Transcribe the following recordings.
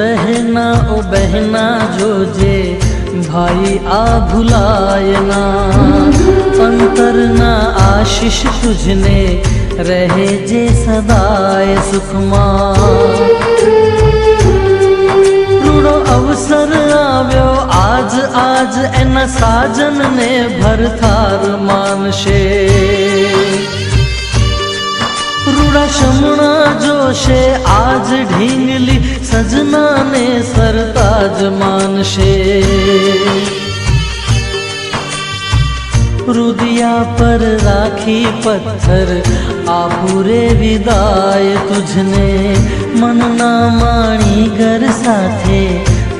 बहना ओ बहना जो जे भाई आ भुलायना, अंतर ना आशीष तुझने रहे जे सदाए सुखमा। रूड़ो अवसर आव्यो आज आज एना साजन ने भरथार मानशे। रूड़ा शमणा जोशे आज ढींगली सजना ने सरताज मानशे। रुदिया पर राखी पत्थर आपूरे विदाय तुझने, मनना माणी घर साथे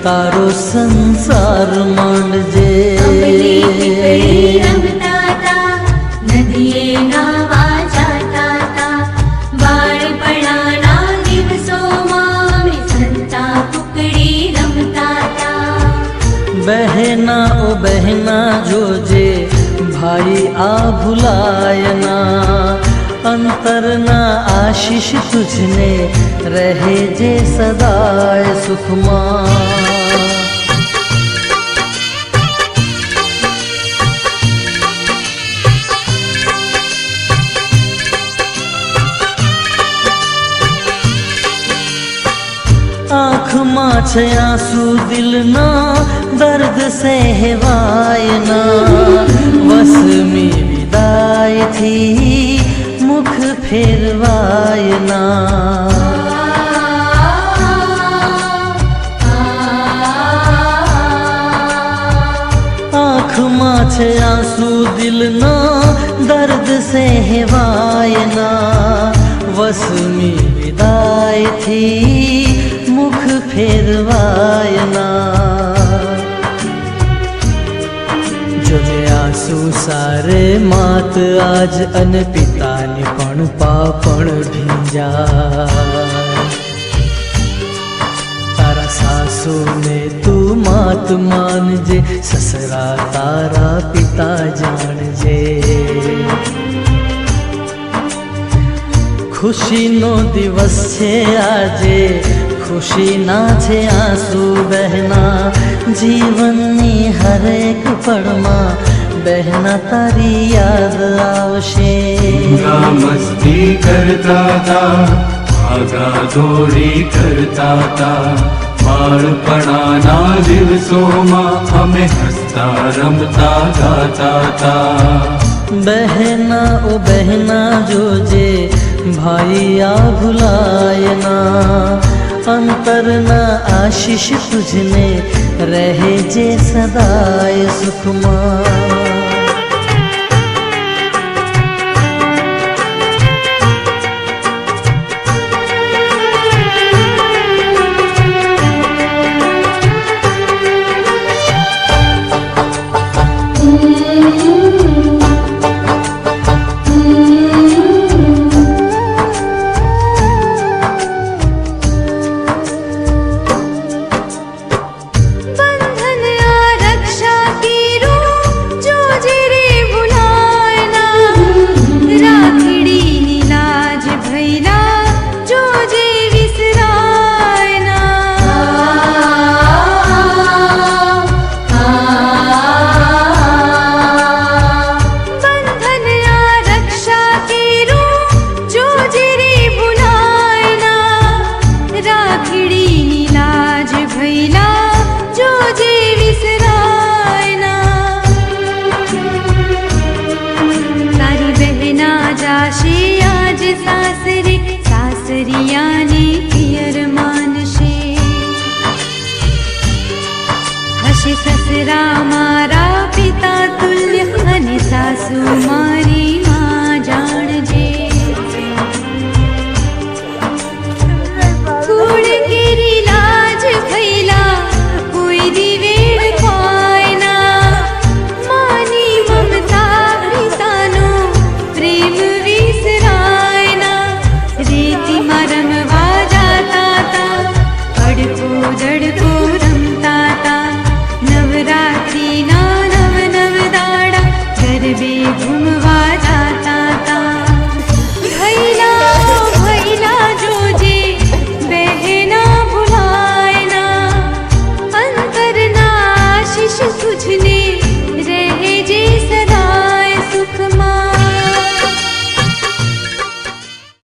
तारो संसार मांडजे। बहना ओ बहना जो जे भाई आ भुलायना, अंतर ना आशीष तुझने रहे जे सदाए सुखमा। आँख मां छे आंसू दिल ना दर्द सहवायना, वस में विदाई थी मुख फेरवायना। आँख मां छे आंसू दिल ना दर्द सहवायना, वस में विदाई थी मुख फेरवायना। जोजे आंसू सारे मात आज अन पिता ने पण पापण भींजा। तारा सासू ने तू मात मानजे, ससरा तारा पिता जानजे। खुशी नो दिवस छे आजे, खुशी ना छे आंसू बहना, जीवननी हर एक पड़मा बहना तारी याद आवशे। मस्ती करता था, भागा दौड़ी करता था, बाळपणाना दिवसोमा हमें हंसता रमता गाता था। बहना ओ बहना जो जे भाई आ भुलायना, अंतर ना आशीष तुझने रहे जे सदाए सुखमा।